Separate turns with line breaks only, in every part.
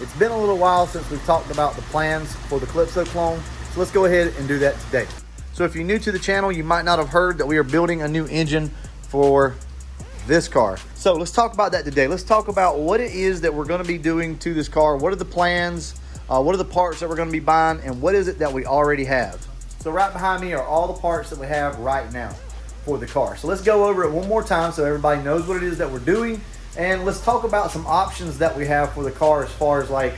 It's been a little while since we've talked about the plans for the Calypso clone, so let's go ahead and do that today. So if you're new to the channel, you might not have heard that we are building a new engine for this car. So let's talk about that today. Let's talk about what it is that we're going to be doing to this car. What are the plans? What are the parts that we're going to be buying? And what is it that we already have? So right behind me are all the parts that we have right now for the car. So let's go over it one more time so everybody knows what it is that we're doing. And let's talk about some options that we have for the car as far as like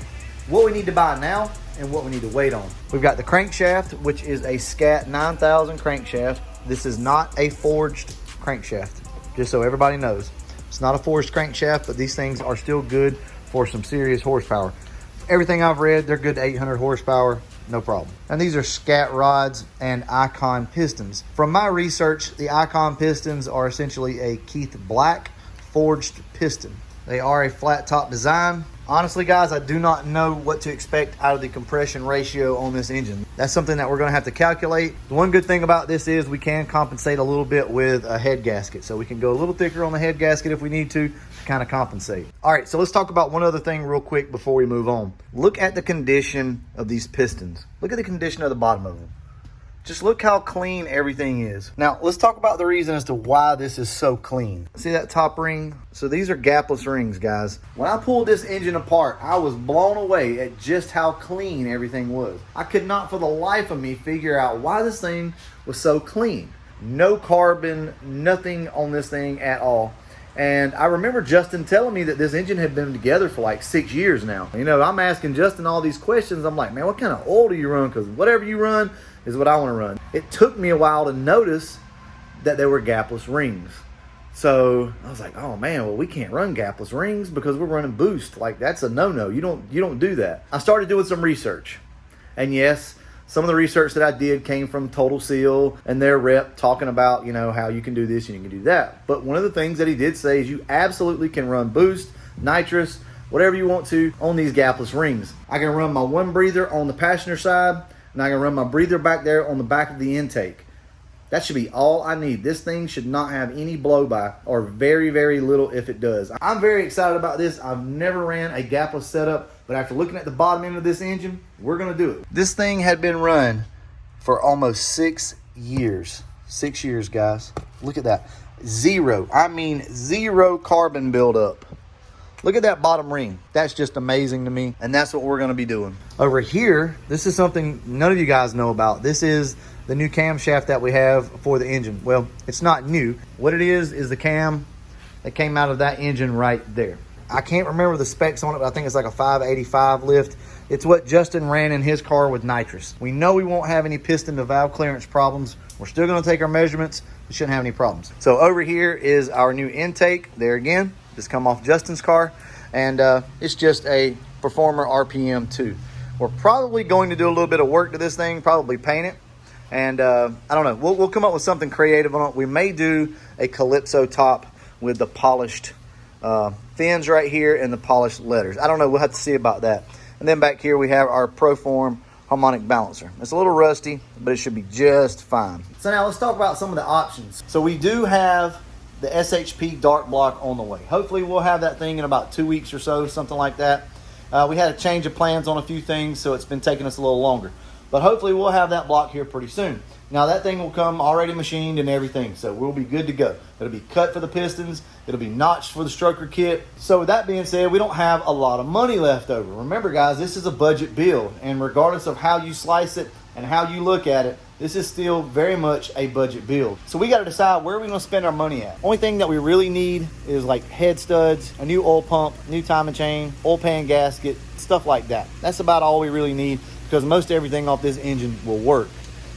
what we need to buy now and what we need to wait on. We've got the crankshaft, which is a SCAT 9000 crankshaft. This is not a forged crankshaft, just so everybody knows. It's not a forged crankshaft, but these things are still good for some serious horsepower. Everything I've read, they're good to 800 horsepower, no problem. And these are SCAT rods and Icon pistons. From my research, the Icon pistons are essentially a Keith Black forged piston. They are a flat top design. Honestly, guys, I do not know what to expect out of the compression ratio on this engine. That's something that we're going to have to calculate. The one good thing about this is we can compensate a little bit with a head gasket. So we can go a little thicker on the head gasket if we need to kind of compensate. All right, so let's talk about one other thing real quick before we move on. Look at the condition of these pistons. Look at the condition of the bottom of them. Just look how clean everything is. Now, let's talk about the reason as to why this is so clean. See that top ring? So these are gapless rings, guys. When I pulled this engine apart, I was blown away at just how clean everything was. I could not for the life of me figure out why this thing was so clean. No carbon, nothing on this thing at all. And I remember Justin telling me that this engine had been together for like 6 years now. You know, I'm asking Justin all these questions. I'm like, man, what kind of oil do you run? Because whatever you run is what I want to run. It took me a while to notice that they were gapless rings. So I was like, oh man, well, we can't run gapless rings because we're running boost. Like, that's a no-no. You don't do that. I started doing some research. And yes, some of the research that I did came from Total Seal and their rep talking about, you know, how you can do this and you can do that. But one of the things that he did say is you absolutely can run boost, nitrous, whatever you want to on these gapless rings. I can run my one breather on the passenger side, and I can run my breather back there on the back of the intake. That should be all I need. This thing should not have any blow-by, or very, very little if it does. I'm very excited about this. I've never ran a gapless setup, but after looking at the bottom end of this engine, we're gonna do it. This thing had been run for almost 6 years. 6 years, guys. Look at that. Zero, I mean zero carbon buildup. Look at that bottom ring. That's just amazing to me, and that's what we're gonna be doing. Over here, this is something none of you guys know about. This is the new camshaft that we have for the engine. Well, it's not new. What it is the cam that came out of that engine right there. I can't remember the specs on it, but I think it's like a 585 lift. It's what Justin ran in his car with nitrous. We know we won't have any piston to valve clearance problems. We're still gonna take our measurements. We shouldn't have any problems. So over here is our new intake. There again, just come off Justin's car. And it's just a Performer RPM 2. We're probably going to do a little bit of work to this thing, probably paint it. And I don't know, we'll come up with something creative on it. We may do a Calypso top with the polished fins right here and the polished letters. I don't know, we'll have to see about that. And then back here we have our Proform harmonic balancer. It's a little rusty, but it should be just fine. So now let's talk about some of the options. So we do have the SHP Dark Block on the way. Hopefully we'll have that thing in about 2 weeks or so, something like that. We had a change of plans on a few things, so it's been taking us a little longer. But hopefully we'll have that block here pretty soon. Now that thing will come already machined and everything, so we'll be good to go. It'll be cut for the pistons, it'll be notched for the stroker kit. So with that being said, we don't have a lot of money left over. Remember guys, this is a budget build, and regardless of how you slice it and how you look at it, this is still very much a budget build. So we got to decide where we're going to spend our money at. Only thing that we really need is like head studs, a new oil pump, new timing chain, oil pan gasket, stuff like that. That's about all we really need, because most everything off this engine will work.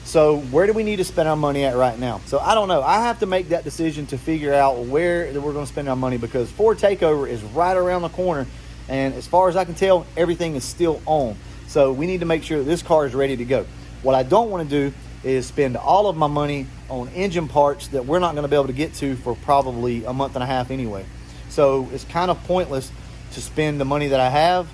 So where do we need to spend our money at right now? So I don't know. I have to make that decision to figure out where we're going to spend our money, because Ford Takeover is right around the corner, and as far as I can tell, everything is still on. So we need to make sure that this car is ready to go. What I don't want to do is spend all of my money on engine parts that we're not going to be able to get to for probably a month and a half anyway. So it's kind of pointless to spend the money that I have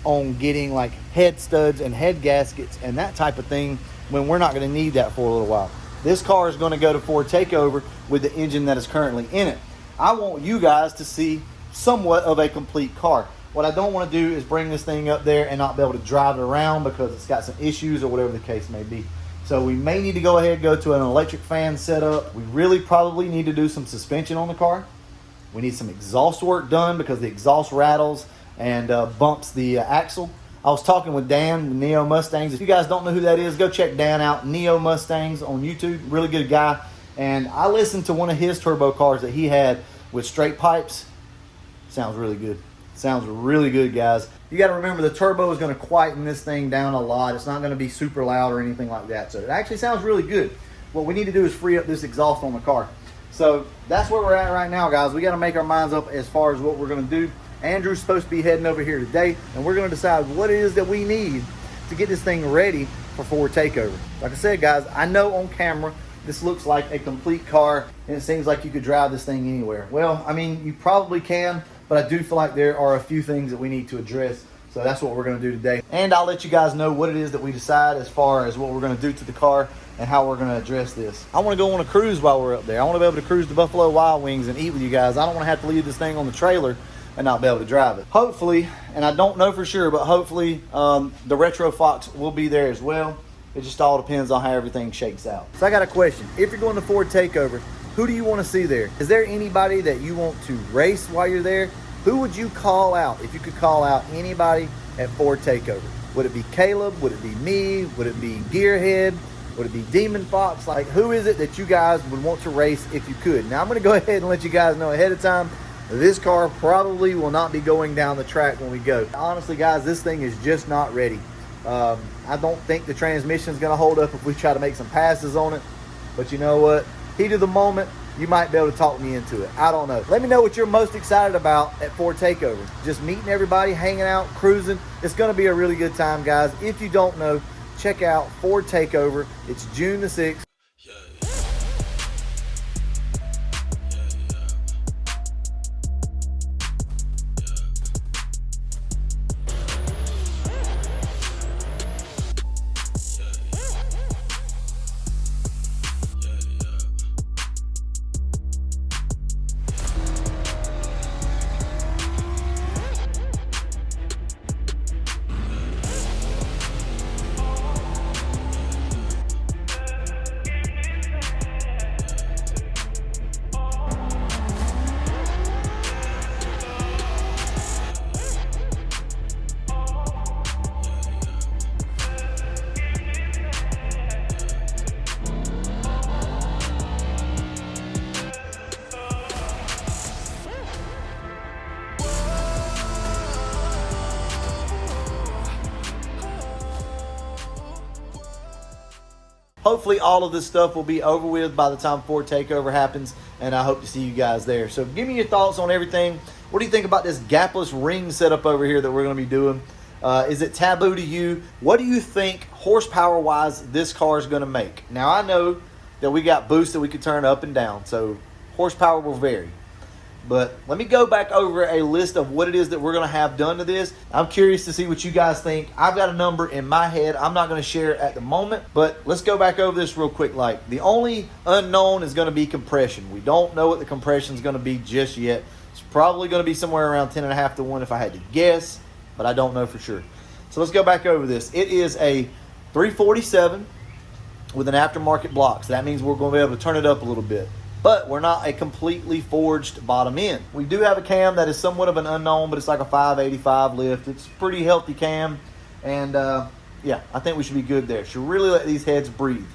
on getting like head studs and head gaskets and that type of thing when we're not going to need that for a little while. This car is going to go to Ford Takeover with the engine that is currently in it. I want you guys to see somewhat of a complete car. What I don't want to do is bring this thing up there and not be able to drive it around because it's got some issues or whatever the case may be. So we may need to go ahead and go to an electric fan setup. We really probably need to do some suspension on the car. We need some exhaust work done because the exhaust rattles and bumps the axle. I was talking with Dan, with Neo Mustangs. If you guys don't know who that is, go check Dan out, Neo Mustangs on YouTube. Really good guy. And I listened to one of his turbo cars that he had with straight pipes. Sounds really good. Sounds really good, guys. You got to remember the turbo is going to quieten this thing down a lot. It's not going to be super loud or anything like that. So it actually sounds really good. What we need to do is free up this exhaust on the car. So that's where we're at right now, guys. We got to make our minds up as far as what we're going to do. Andrew's supposed to be heading over here today, and we're going to decide what it is that we need to get this thing ready for Ford takeover. Like I said, guys, I know on camera this looks like a complete car, and it seems like you could drive this thing anywhere. Well, I mean, you probably can, but I do feel like there are a few things that we need to address. So that's what we're going to do today. And I'll let you guys know what it is that we decide as far as what we're going to do to the car and how we're going to address this. I want to go on a cruise while we're up there. I want to be able to cruise the Buffalo Wild Wings and eat with you guys. I don't want to have to leave this thing on the trailer and not be able to drive it. Hopefully, and I don't know for sure, but hopefully the Retro Fox will be there as well. It just all depends on how everything shakes out. So I got a question. If you're going to Ford Takeover, who do you want to see there? Is there anybody that you want to race while you're there? Who would you call out if you could call out anybody at Ford Takeover? Would it be Caleb? Would it be me? Would it be Gearhead? Would it be Demon Fox? Like, who is it that you guys would want to race if you could? Now, I'm going to go ahead and let you guys know ahead of time, this car probably will not be going down the track when we go. Honestly, guys, this thing is just not ready. I don't think the transmission is going to hold up if we try to make some passes on it. But you know what? Heat of the moment, you might be able to talk me into it. I don't know. Let me know what you're most excited about at Ford Takeover. Just meeting everybody, hanging out, cruising. It's going to be a really good time, guys. If you don't know, check out Ford Takeover. It's June the 6th. Hopefully all of this stuff will be over with by the time Ford Takeover happens, and I hope to see you guys there. So give me your thoughts on everything. What do you think about this gapless ring setup over here that we're going to be doing? Is it taboo to you? What do you think horsepower-wise this car is going to make? Now, I know that we got boosts that we could turn up and down, so horsepower will vary. But let me go back over a list of what it is that we're going to have done to this. I'm curious to see what you guys think. I've got a number in my head. I'm not going to share it at the moment, but let's go back over this real quick. Like, the only unknown is going to be compression. We don't know what the compression is going to be just yet. It's probably going to be somewhere around 10.5 to 1 if I had to guess, but I don't know for sure. So let's go back over this. It is a 347 with an aftermarket block. So that means we're going to be able to turn it up a little bit. But we're not a completely forged bottom end. We do have a cam that is somewhat of an unknown, but it's like a 585 lift. It's a pretty healthy cam. And yeah, I think we should be good there. Should really let these heads breathe.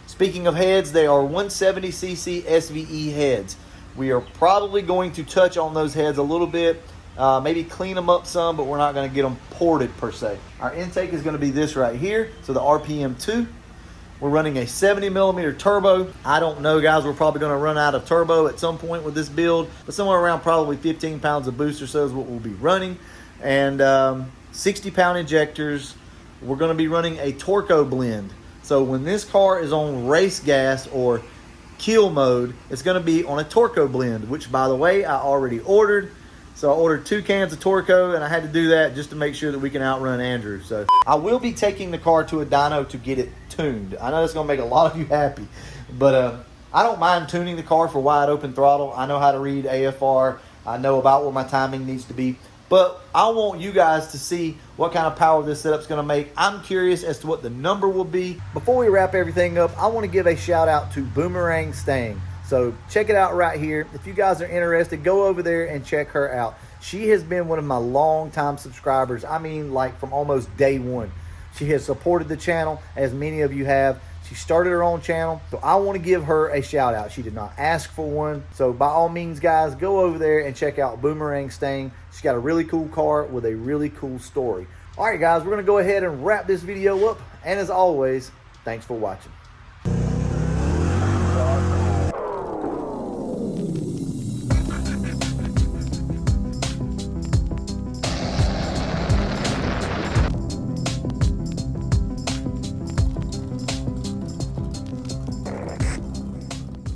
Speaking of heads, they are 170cc SVE heads. We are probably going to touch on those heads a little bit. Maybe clean them up some, but we're not going to get them ported per se. Our intake is going to be this right here. So the RPM 2. We're running a 70 millimeter turbo. I don't know, guys. We're probably going to run out of turbo at some point with this build, but somewhere around probably 15 pounds of boost or so is what we'll be running. And 60 pound injectors. We're going to be running a Torco blend. So when this car is on race gas or kill mode, it's going to be on a Torco blend, which, by the way, I already ordered. So I ordered 2 cans of Torco, and I had to do that just to make sure that we can outrun Andrew. So I will be taking the car to a dyno to get it tuned. I know that's going to make a lot of you happy, but I don't mind tuning the car for wide open throttle. I know how to read AFR. I know about where my timing needs to be. But I want you guys to see what kind of power this setup's gonna make. I'm curious as to what the number will be. Before we wrap everything up, I wanna give a shout out to Boomerang Stang. So check it out right here. If you guys are interested, go over there and check her out. She has been one of my longtime subscribers. I mean, like from almost day one. She has supported the channel, as many of you have. She started her own channel, so I want to give her a shout out. She did not ask for one. So by all means, guys, go over there and check out Boomerang Stang. She's got a really cool car with a really cool story. All right, guys, we're going to go ahead and wrap this video up. And as always, thanks for watching.